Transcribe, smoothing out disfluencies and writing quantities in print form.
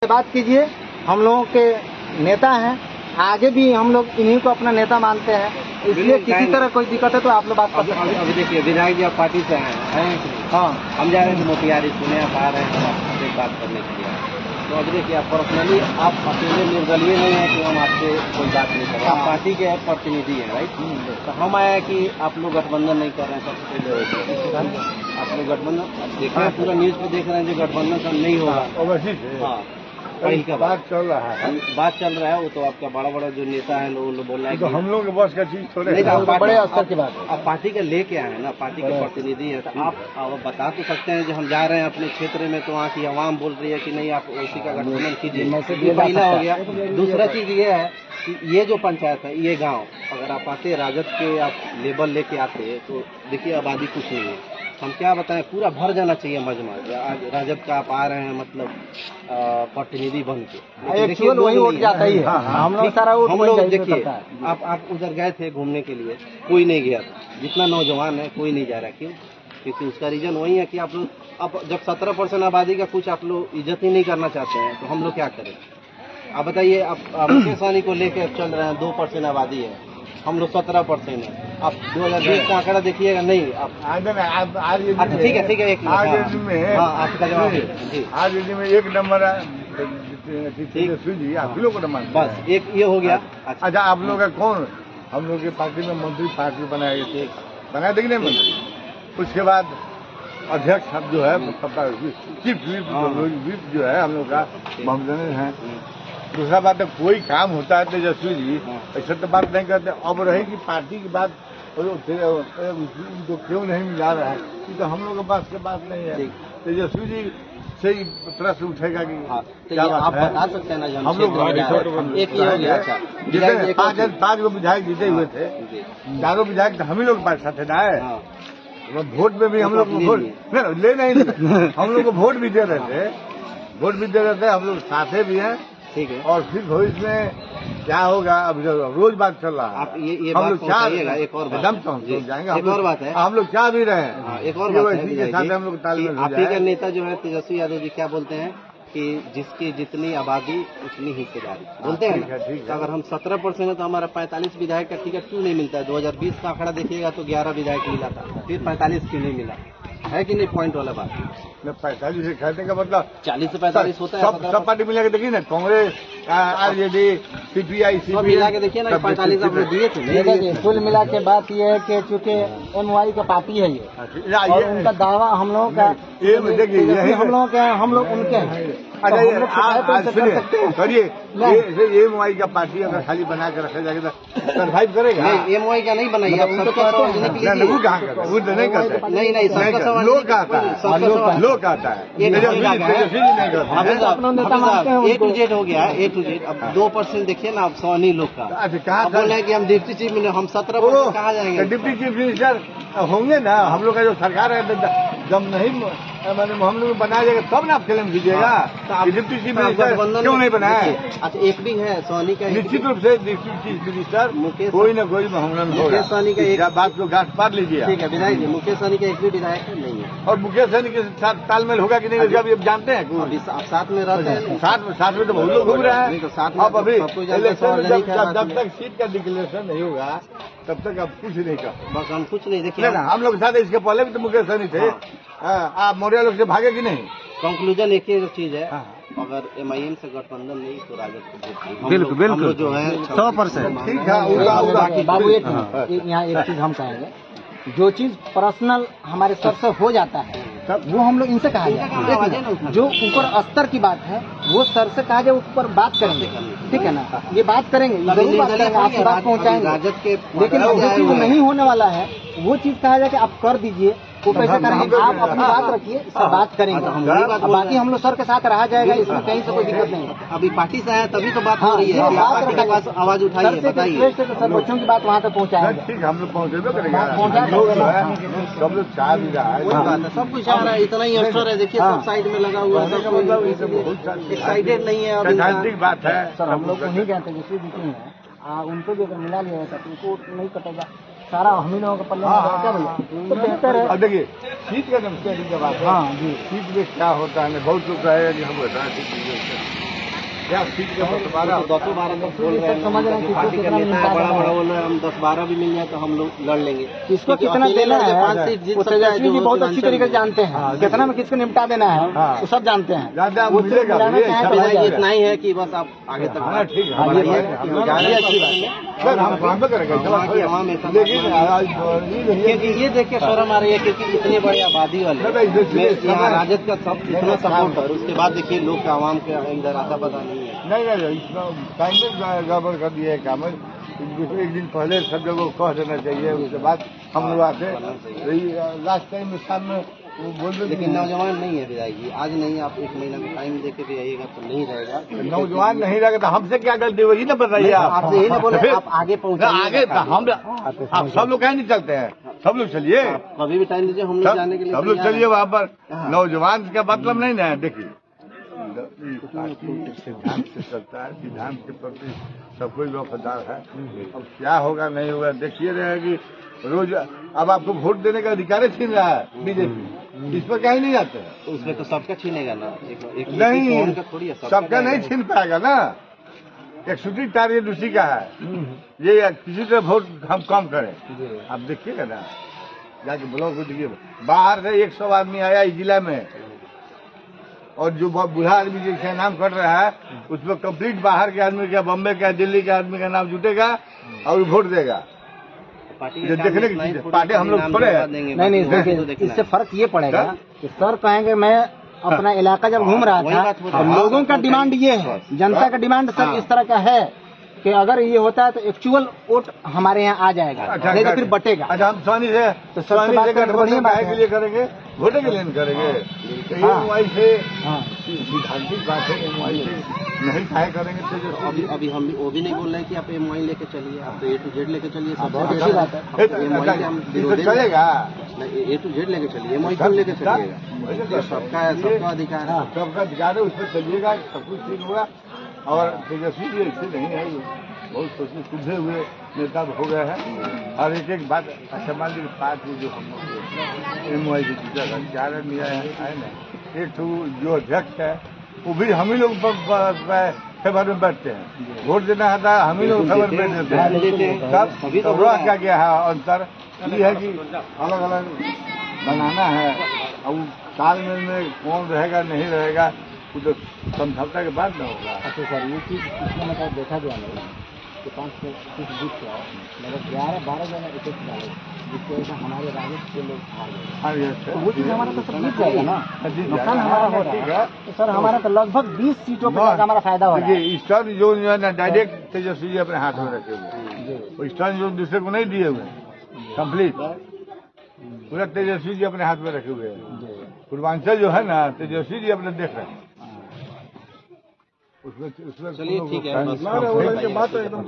बात कीजिए, हम लोगों के नेता हैं, आगे भी हम लोग इन्हीं को अपना नेता मानते हैं, इसलिए किसी तरह कोई दिक्कत है तो आप लोग बात कर सकते हैं। अभी देखिए, विधायक जी आप पार्टी से हैं। हाँ, हम जा रहे थे मोतिहारी, सुने आप आ रहे हैं आपसे बात करने के लिए। तो अभी देखिए, आप पर्सनली आप अकेले निर्दलीय नहीं है कि हम आपसे कोई बात नहीं कर रहे, आप पार्टी के प्रतिनिधि हैं, राइट। तो हम आया कि आप लोग गठबंधन नहीं कर रहे हैं, सबसे पहले आप लोग गठबंधन देख रहे हैं, पूरा न्यूज पे देख रहे हैं जो गठबंधन सब नहीं होगा। हाँ, कहीं का बात चल रहा है, बात चल रहा है। वो तो आपका बड़ा बड़ा जो नेता है लोग बोल रहा है तो हम लोग के बस का चीज थोड़े नहीं, तो बड़े स्तर की बात है। आप पार्टी का लेके आए हैं ना, पार्टी के प्रतिनिधि हैं, तो आप बता तो सकते हैं जो हम जा रहे हैं अपने क्षेत्र में, तो वहाँ की आवाम बोल रही है कि नहीं आप उसी का गठबंधन कीजिए। पहला हो गया। दूसरा चीज ये है कि ये जो पंचायत है, ये गांव अगर आप आते राजद के आप लेबल लेके आते तो देखिए आबादी कुछ नहीं है। हम क्या बताएं, पूरा भर जाना चाहिए मजमा। आज राजद का आप आ रहे हैं मतलब प्रतिनिधि बन के, देखिए वही वोट जाता ही है। हम लोग सारा वोट हम लोग देखिए, आप उधर गए थे घूमने के लिए, कोई नहीं गया था। जितना नौजवान है कोई नहीं जा रहा। क्यों? क्योंकि उसका रीजन वही है कि आप लोग अब जब 17% आबादी का कुछ आप लोग इज्जत ही नहीं करना चाहते हैं तो हम लोग क्या करें? आप बताइए, आप मुकेश सहनी को लेकर चल रहे हैं, 2% आबादी है, हम लोग 17% है। आप 2020 का आंकड़ा देखिएगा। नहीं आप अच्छा ठीक है एक आज में आपका जवाब आज में एक नंबर है, आप लोग को नंबर बस एक ये हो गया। अच्छा, आप लोग का कौन? हम लोग की पार्टी में मंत्री पार्टी बनाए गए थे, बनाए थे कि नहीं मंत्री? उसके बाद अध्यक्ष हम जो है चीफ व्हिप जो है हम लोग का ममजन है। दूसरा बात है, कोई काम होता है तेजस्वी जी ऐसा तो बात नहीं करते। अब रही कि पार्टी की बात तो क्यों नहीं मिला रहा है, ये तो हम लोग के पास की बात नहीं है। तेजस्वी जी से ही प्रश्न उठेगा कि क्या आप बता सकते हैं ना, हम लोग एक ये हो गया। अच्छा, 5 गो विधायक जीते हुए थे, 4 विधायक तो हम ही लोग पास साथ है। वोट में भी हम लोग वोट ले नहीं हम लोग को वोट भी दे रहे थे, हम लोग साथे भी हैं। ठीक है। और फिर भविष्य में क्या होगा, अब रोज बात चल रहा है। आप ये हम लोग चाह एक और एकदम पहुंच जाएंगे। एक और बात है, हम लोग चाह भी रहे हैं। एक और बात है, के साथ हम लोग तालमेल हो आप ही का नेता जो है तेजस्वी यादव जी क्या बोलते हैं कि जिसकी जितनी आबादी उतनी हिस्सेदारी बोलते हैं ना। तो अगर हम 17% है तो हमारा 45 विधायक का टिकट क्यों नहीं मिलता है? 2020 का आंकड़ा देखिएगा तो 11 विधायक मिला था, फिर 45 क्यों नहीं मिला है कि नहीं? पॉइंट वाला बात। 45 से कहने का मतलब 40 से 45 होता है। सब पार्टी मिला के देखिए ना, कांग्रेस, आरजेडी, सीपीआई, सब मिला के देखिए ना, 45 आपने दिए थे। कुल मिला के बात ये है कि चूंकि MY का पार्टी है ये, और उनका दावा हम लोगों का देखिए हम लोग उनके हैं। करिए ये MY का पार्टी अगर खाली बना कर रखा जाएगा तो सर्वाइव करेगा। MY का नहीं बनाइए, आप सबका सार्वजनिक लीजिए। वो कहाँ करता है? वो तो नहीं करता। नहीं सबका लोग आता है, लोग आता है। A to Z हो गया, A to Z। अब 2% देखिए ना, आप सहनी लोग का। अच्छा, कहाँ बोल रहे हैं कि हम डिप्टी चीफ मिनिस्टर, हम 17% कहाँ जाएंगे? डिप्टी चीफ मिनिस्टर होंगे ना, हम लोग का जो सरकार है जब नहीं हम लोग बनाया जाएगा तब ना आप फिल्म कीजिएगा। डिप्टी चीफ मिनिस्टर क्यों नहीं बनाया? अच्छा, एक भी है सोनी का, निश्चित रूप से डिप्टी चीफ मिनिस्टर कोई न कोई मुकेश सहनी का एक बात को गांठ पार लीजिए। ठीक है विधायक जी, मुकेश सहनी का एक भी विधायक नहीं है। और मुकेश सहनी के साथ तालमेल होगा कि नहीं अभी जानते हैं? आप साथ में रहते हैं? साथ में तो बहुत लोग घूम रहे हैं। तो साथ में अब अभी जब तक सीट का डिक्लेरेशन नहीं होगा तब तक आप कुछ नहीं कर, बस हम कुछ नहीं देखिए ना। हम लोग साथ इसके पहले भी तो मुकेश सहनी थे। आप मौर्य लोग से भागे कि नहीं? कंक्लूजन एक ही चीज है, अगर MIM से गठबंधन नहीं तो राजद को बिल्कुल जो है 100%। ठीक है बाबू यहाँ एक चीज हम कहेंगे, जो चीज पर्सनल हमारे सर से हो जाता है वो हम लोग इनसे कहा जाए। जो ऊपर स्तर की बात है वो सर से कहा जाए, ऊपर बात करेंगे, ठीक है ना? ये बात करेंगे, जरूर बात करेंगे, आपकी बात पहुँचाएंगे। लेकिन जो चीज नहीं होने वाला है वो चीज कहा जाए कि आप कर दीजिए, वो कैसे करेंगे? आप अपनी बात रखिए, इससे बात करेंगे। बाकी हम लोग सर के साथ रहा जाएगा, इसमें कहीं से कोई दिक्कत नहीं है। अभी पार्टी से आया तभी तो बात हो रही है। पार्टी के पास आवाज उठाइए, बताइए। सर बच्चों की बात वहाँ तक पहुँचाएंगे। ठीक, हम लोग पहुँचेबे करेंगे। सब लोग चाह भी रहा है, सब कुछ आ रहा है, इतना ही अवसर है। देखिए सब साइड में लगा हुआ है, एक्साइटेड नहीं है। सैद्धांतिक बात है। सर हम लोग उन्हीं कहते हैं जिसकी जीती है, उनको भी अगर मिला लिया जाता तो उनको नहीं कटेगा सारा, हम ही लोगों का पल्ले क्या भैया? तो बेहतर है। अब देखिए सीट का जब बात है, हाँ जी, सीट में क्या होता है, बहुत लोग कहेगा कि हम क्या सीट का बंटवारा तो 10-12 तक बोल रहे हैं, समझ रहे हैं कि पार्टी का कितना नेता है निपटा बड़ा रहा है। बड़ा बोल रहे हैं हम 10-12 भी मिल जाए तो हम लोग लड़ लेंगे। किसको क्योंकि कितना अकेले देना लड़के है 5 सीट जीत वो सकता है, तेजस्वी जो जी बहुत अच्छी पूर्वांचल तरीके से में। जानते हैं, कितना में किसको निपटा देना है वो सब जानते हैं। ज्यादा वो मिलेगा, मिलाना ये चाहे तो अच्छा हो जाएगा। इतना ही है कि बस आप आगे तक हाँ, ठीक है, बढ़ाइए, बढ़ाइए, कि हम हम जा रहे हैं अच्छी बात है। सर हम काम पे करेंगे वहाँ की आवाम ऐसा लेकिन आज क्योंकि ये देख के शर्म आ रही है, क्योंकि इतनी बड़ी आबादी वाले में यहाँ राजद का सब इतना सपोर्ट है, उसके बाद देखिए लोग का आवाम के इधर आता पता नहीं है। नहीं इसमें टाइम गड़बड़ कर दिया है काम। एक दिन पहले सब जगह कह देना चाहिए, उसके बाद हम लोग आते लास्ट टाइम में शाम में वो बोल रहे लेकिन नौजवान नहीं है विधायक जी, आज नहीं, आप 1 महीना का टाइम देके भी आइएगा तो नहीं रहेगा। नौजवान नहीं रहेगा तो हमसे क्या गलती वही ना बताइए आप। आपसे यही ना बोले, आप आगे पहुँचे आगे तो हम आप सब लोग कहीं नहीं चलते हैं, सब लोग चलिए, कभी भी टाइम दीजिए, हम लोग जाने के लिए सब लोग तैयार चलिए हैं। वहाँ पर। नौजवान का मतलब नहीं ना है, देखिए सिद्धांत से चलता है, सिद्धांत के प्रति सब कोई वफादार है। अब क्या होगा नहीं होगा देखिए रहेगी रोज। अब आपको वोट देने का अधिकार छीन रहा है बीजेपी, इस पर कहीं नहीं जाते हैं। तो उसमें तो सबका छीनेगा ना, एक नहीं का थोड़ी है, सबका नहीं छीन पाएगा ना, एक सूटी टारगेट उसी का है। ये किसी तरह वोट हम कम करें, आप देखिएगा ना जाके ब्लॉक में देखिए, बाहर से 100 आदमी आया इस जिला में, और जो बूढ़ा आदमी जिसका नाम कट रहा है उसमें कंप्लीट बाहर के आदमी का, बम्बे का, दिल्ली के आदमी का नाम जुटेगा और वोट देगा। जो देखने की चीज है, पार्टी हम लोग छोड़े हैं। नहीं देखिए, इससे फर्क ये पड़ेगा कि सर कहेंगे मैं अपना इलाका जब घूम रहा था तो लोगों का डिमांड ये है, जनता का डिमांड सर इस तरह का है कि अगर ये होता है तो एक्चुअल वोट हमारे यहाँ आ जाएगा, नहीं तो फिर बटेगा। अच्छा हम स्वानी से तो सबसे बात करके बढ़िया बात के लिए करेंगे, वोटे के लिए करेंगे। एमवाई से सिद्धांतिक बात है, एमवाई से नहीं खाए करेंगे तो अभी हम वो भी नहीं बोल रहे हैं कि आप एमवाई लेके चलिए, आप तो A to Z लेके चलिए, सब बहुत अच्छी बात है। एमवाई से हम विरोधी चलेगा, A to Z लेके चलिए, एमवाई क्यों लेके चलिएगा, सबका है, सबका अधिकार है। सबका अधिकार है, उस पर चलिएगा, सब कुछ ठीक होगा। और तेजस्वी जी ऐसे नहीं है, बहुत सोचे सुधे हुए नेता हो गए हैं। और एक बात, अच्छा मान लीजिए 5 जो हम एमवाई की जीता था, 4 आदमी आए ना, एक तो जो अध्यक्ष है वो भी हम ही लोग फेवर में बैठते हैं, वोट देना आता है हम ही लोग फेवर में बैठते हैं। तब रह क्या गया है अंतर ये है कि अलग अलग बनाना है, और तालमेल में कौन रहेगा नहीं रहेगा वो तो समझौता के बाद न होगा। अच्छा सर, ये चीज़ इसमें मतलब देखा गया नहीं कि 5-6 जीत से लगभग 11-12 जगह इफेक्ट डाले, जिसकी वजह से हमारे राजस्व के लोग हार गए। तो वो चीज़ हमारा तो सब जीत जाएगा ना, नुकसान हमारा हो रहा है तो सर हमारा तो लगभग 20 सीटों पर हमारा फायदा हो रहा है। देखिए ईस्टर्न जोन जो है ना डायरेक्ट तेजस्वी जी अपने हाथ में रखे हुए, ईस्टर्न जोन दूसरे को नहीं दिए हुए, कंप्लीट पूरा तेजस्वी जी अपने हाथ में रखे हुए हैं। पूर्वांचल जो है ना तेजस्वी जी अपने देख रहे हैं, उसमें चलिए ठीक है, बात एकदम